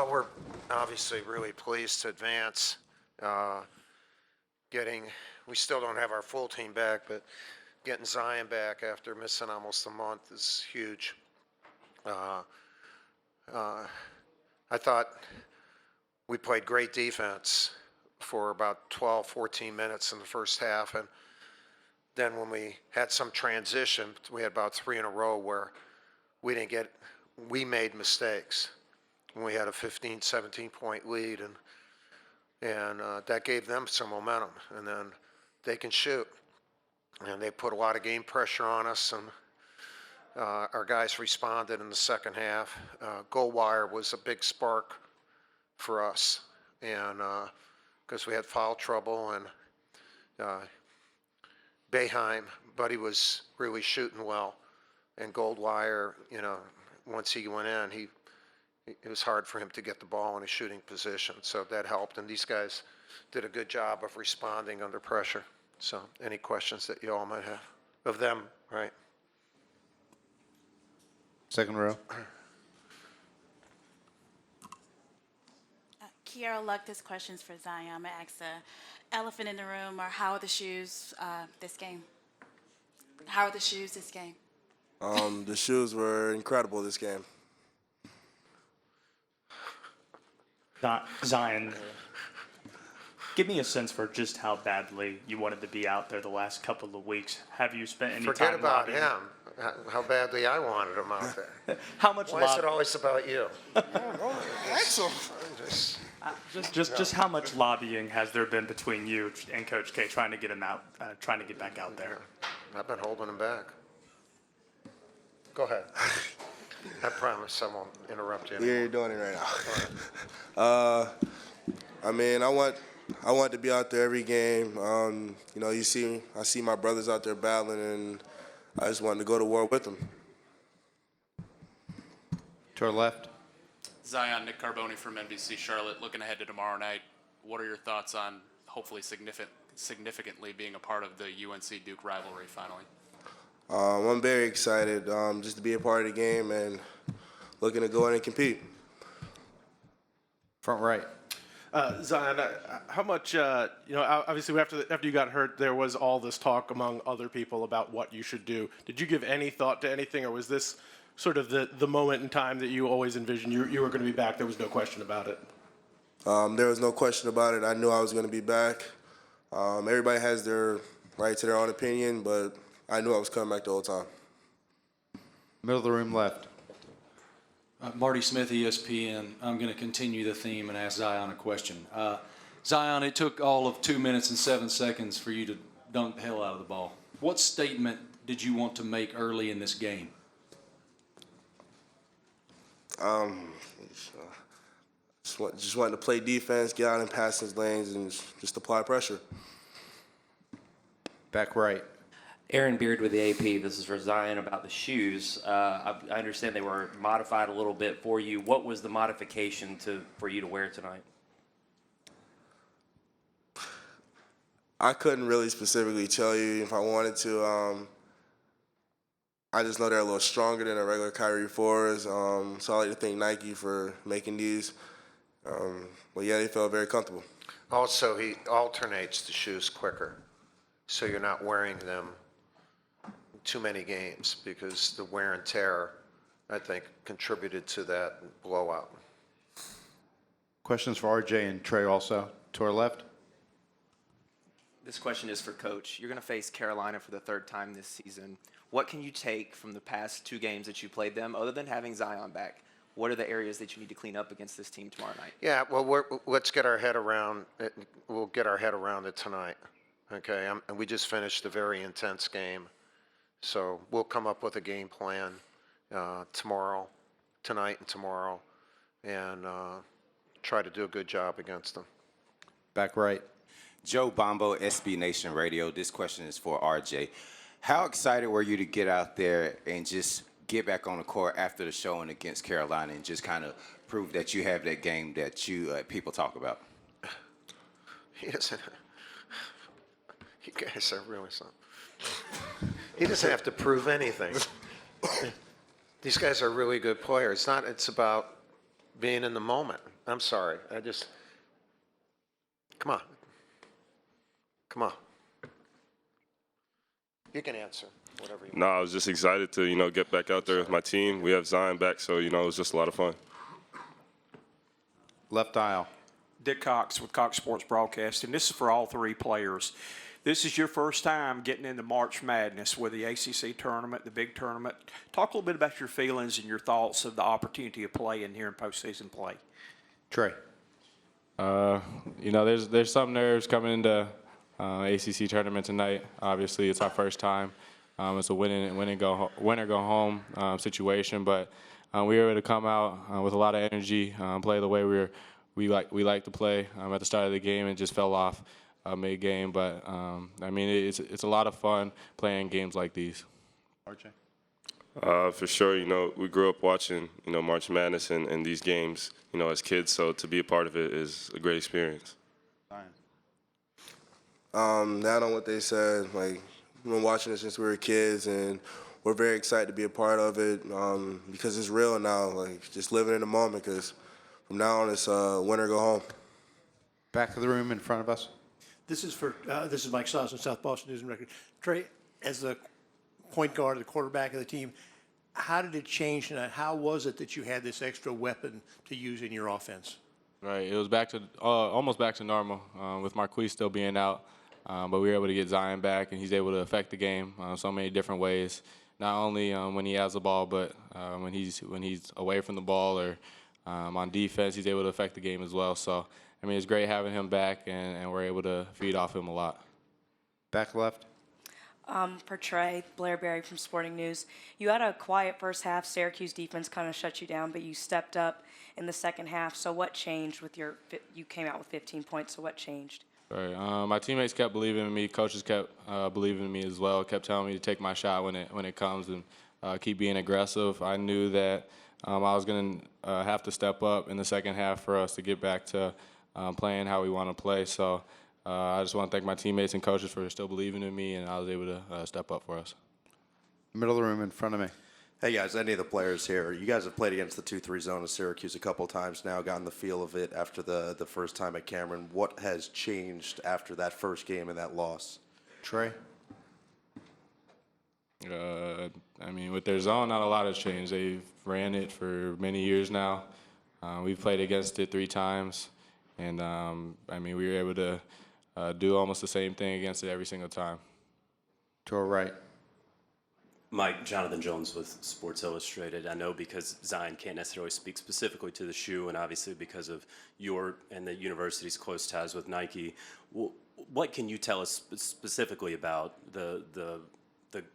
Well, we're obviously really pleased to advance. We still don't have our full team back, but getting Zion back after missing almost a month is huge. I thought we played great defense for about 12, 14 minutes in the first half, and then when we had some transition, we had about 3 in a row where we made mistakes. We had a 15, 17-point lead, and that gave them some momentum. And then they can shoot, and they put a lot of game pressure on us, and our guys responded in the second half. Goal wire was a big spark for us, and because we had foul trouble, and Boeheim, but he was really shooting well, and Goldwire, once he went in, it was hard for him to get the ball in a shooting position, so that helped. And these guys did a good job of responding under pressure. So, any questions that you all might have of them, right? Second row. Kiara Luck, this question's for Zion. I'm going to ask the elephant in the room, or how are the shoes this game? How are the shoes this game? The shoes were incredible this game. Zion, give me a sense for just how badly you wanted to be out there the last couple of weeks. Have you spent any Forget time about lobbying? him, how badly I wanted him out there. How much Why is it always about you? Excellent. Just how much lobbying has there been between you and Coach K trying to get him out, trying to get back out there? I've been holding him back. Go ahead. I promise I won't interrupt you anymore. Yeah, you're doing it right now. I want to be out there every game. I see my brothers out there battling, and I just wanted to go to war with them. To our left. Zion, Nick Carboni from NBC Charlotte. Looking ahead to tomorrow night, what are your thoughts on hopefully significantly being a part of the UNC Duke rivalry finally? I'm very excited just to be a part of the game and looking to go in and compete. Front right. Zion, how much, obviously after you got hurt, there was all this talk among other people about what you should do. Did you give any thought to anything, or was this sort of the moment in time that you always envisioned you were going to be back? There was no question about it. There was no question about it. I knew I was going to be back. Everybody has their right to their own opinion, but I knew I was coming back the whole time. Middle of the room left. Marty Smith, ESPN. I'm going to continue the theme and ask Zion a question. Zion, it took all of 2 minutes and 7 seconds for you to dunk the hell out of the ball. What statement did you want to make early in this game? Just wanting to play defense, get out in passing lanes, and just apply pressure. Back right. Aaron Beard with the AP. This is for Zion about the shoes. I understand they were modified a little bit for you. What was the modification for you to wear tonight? I couldn't really specifically tell you if I wanted to. I just know they're a little stronger than a regular Kyrie 4s, so I like to thank Nike for making these. But yeah, they felt very comfortable. Also, he alternates the shoes quicker, so you're not wearing them too many games, because the wear and tear, I think, contributed to that blowout. Questions for RJ and Tre also. To our left. This question is for Coach. You're going to face Carolina for the third time this season. What can you take from the past 2 games that you played them, other than having Zion back? What are the areas that you need to clean up against this team tomorrow night? Yeah, well, let's get our head around it. We'll get our head around it tonight. Okay, and we just finished a very intense game. So we'll come up with a game plan tonight and tomorrow, and try to do a good job against them. Back right. Joe Bombo, SB Nation Radio. This question is for RJ. How excited were you to get out there and just get back on the court after the showing against Carolina and just kind of prove that you have that game that you people talk about? He doesn't. You guys are really something. He doesn't have to prove anything. These guys are really good players. It's about being in the moment. I'm sorry. Come on. Come on. You can answer whatever you want. No, I was just excited to, get back out there with my team. We have Zion back, so, it was just a lot of fun. Left aisle. Dick Cox with Cox Sports Broadcasting. This is for all three players. This is your first time getting into March Madness with the ACC tournament, the big tournament. Talk a little bit about your feelings and your thoughts of the opportunity of playing here in postseason play. Trey. There's some nerves coming into ACC tournament tonight. Obviously, it's our first time. It's a win or go home situation, but we were able to come out with a lot of energy, play the way we like to play at the start of the game, and just fell off mid-game. But it's a lot of fun playing games like these. RJ. For sure, we grew up watching, March Madness and these games, as kids. So to be a part of it is a great experience. Not on what they said. Like, we've been watching it since we were kids, and we're very excited to be a part of it because it's real now. Like, just living in the moment. Because from now on, it's win or go home. Back of the room in front of us. This is Mike Sauce of South Boston News and Record. Trey, as the point guard, the quarterback of the team, how did it change tonight? How was it that you had this extra weapon to use in your offense? Right, it was almost back to normal with Marquise still being out, but we were able to get Zion back, and he's able to affect the game so many different ways. Not only when he has the ball, but when he's away from the ball or on defense, he's able to affect the game as well. So, it's great having him back, and we're able to feed off him a lot. Back left. For Trey, Blair Berry from Sporting News. You had a quiet first half. Syracuse defense kind of shut you down, but you stepped up in the second half. So what changed with you came out with 15 points, so what changed? Right. My teammates kept believing in me. Coaches kept believing in me as well, kept telling me to take my shot when it comes and keep being aggressive. I knew that I was going to have to step up in the second half for us to get back to playing how we want to play. So I just want to thank my teammates and coaches for still believing in me, and I was able to step up for us. Middle of the room in front of me. Hey guys, any of the players here, you guys have played against the 2-3 zone of Syracuse a couple times now, gotten the feel of it after the first time at Cameron. What has changed after that first game and that loss? Trey. With their zone, not a lot has changed. They've ran it for many years now. We've played against it 3 times, and we were able to do almost the same thing against it every single time. To our right. Mike, Jonathan Jones with Sports Illustrated. I know because Zion can't necessarily speak specifically to the shoe, and obviously because of your and the university's close ties with Nike, what can you tell us specifically about the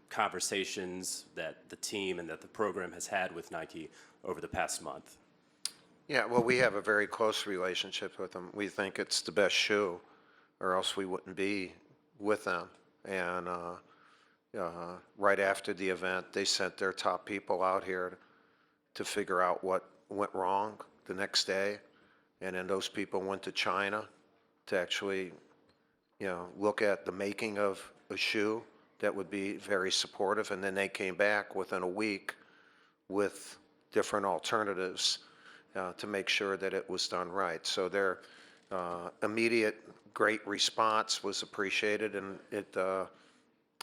conversations that the team and that the program has had with Nike over the past month? Yeah, well, we have a very close relationship with them. We think it's the best shoe, or else we wouldn't be with them. And right after the event, they sent their top people out here to figure out what went wrong the next day. And then those people went to China to actually, look at the making of a shoe that would be very supportive. And then they came back within a week with different alternatives to make sure that it was done right. So their immediate great response was appreciated, and it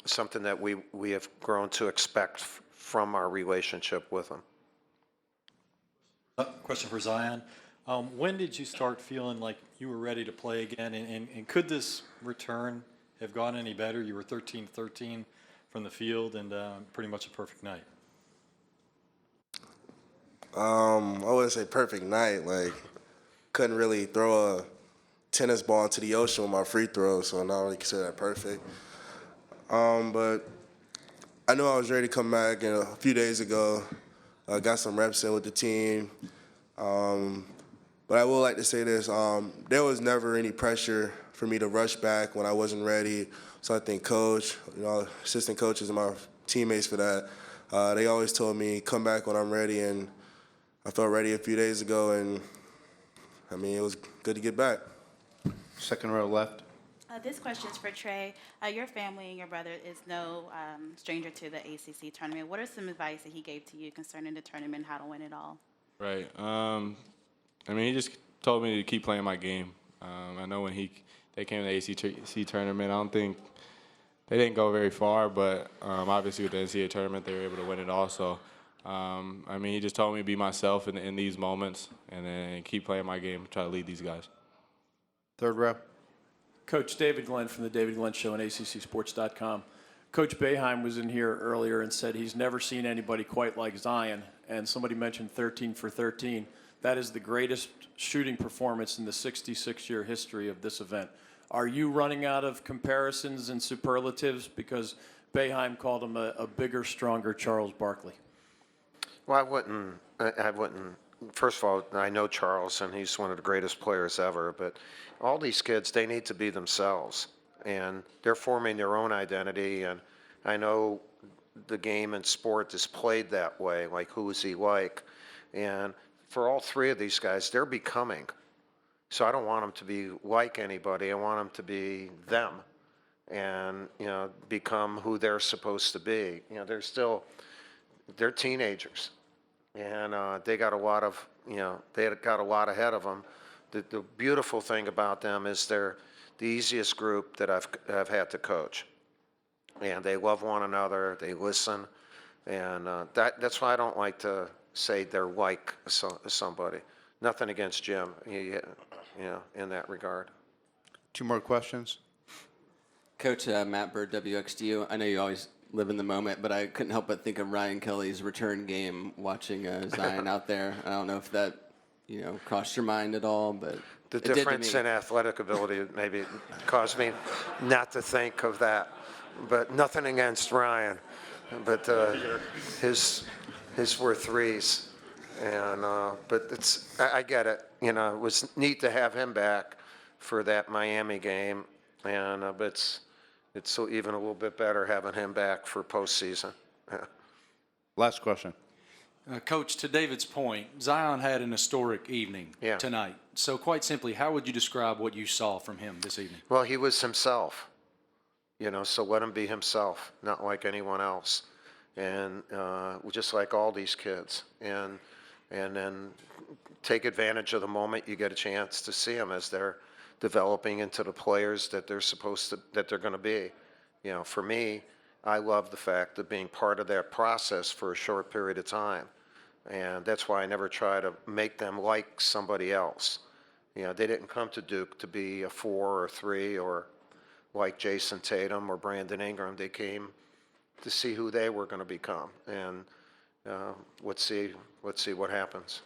something that we have grown to expect from our relationship with them. Question for Zion. When did you start feeling like you were ready to play again, and could this return have gone any better? You were 13-13 from the field, and pretty much a perfect night. I wouldn't say perfect night. Like, couldn't really throw a tennis ball into the ocean with my free throws, so I don't really consider that perfect. But I knew I was ready to come back, and a few days ago, I got some reps in with the team. But I would like to say this, there was never any pressure for me to rush back when I wasn't ready. So I think coach, assistant coaches and my teammates for that, they always told me, come back when I'm ready, and I felt ready a few days ago, and it was good to get back. Second row left. This question is for Trey. Your family and your brother is no stranger to the ACC tournament. What are some advice that he gave to you concerning the tournament, how to win it all? Right. I mean, he just told me to keep playing my game. I know when they came to the ACC tournament, I don't think they didn't go very far, but obviously with the NCAA tournament, they were able to win it also. I mean, he just told me to be myself in these moments and then keep playing my game, try to lead these guys. Third row. Coach David Glenn from the David Glenn Show on ACCSports.com. Coach Boeheim was in here earlier and said he's never seen anybody quite like Zion, and somebody mentioned 13 for 13. That is the greatest shooting performance in the 66-year history of this event. Are you running out of comparisons and superlatives because Boeheim called him a bigger, stronger Charles Barkley? Well, I wouldn't. First of all, I know Charles, and he's one of the greatest players ever. But all these kids, they need to be themselves, and they're forming their own identity. And I know the game and sport is played that way. Like, who is he like? And for all three of these guys, they're becoming. So I don't want them to be like anybody. I want them to be them, and become who they're supposed to be. They're teenagers, and they got a lot of ahead of them. The beautiful thing about them is they're the easiest group that I've had to coach, and they love one another. They listen, and that's why I don't like to say they're like somebody. Nothing against Jim, in that regard. Two more questions. Coach Matt Bird, WXDU. I know you always live in the moment, but I couldn't help but think of Ryan Kelly's return game watching Zion out there. I don't know if that, crossed your mind at all, but The it did to difference me. in athletic ability maybe caused me not to think of that. But nothing against Ryan. But his were threes. And but I get it. It was neat to have him back for that Miami game. And but it's so even a little bit better having him back for postseason. Last question. Coach, to David's point, Zion had an historic evening Yeah. tonight. So quite simply, how would you describe what you saw from him this evening? Well, he was himself, so let him be himself, not like anyone else. And just like all these kids. And then take advantage of the moment you get a chance to see them as they're developing into the players that they're going to be. For me, I love the fact of being part of that process for a short period of time. And that's why I never try to make them like somebody else. They didn't come to Duke to be a 4 or 3 or like Jason Tatum or Brandon Ingram. They came to see who they were going to become. And let's see what happens.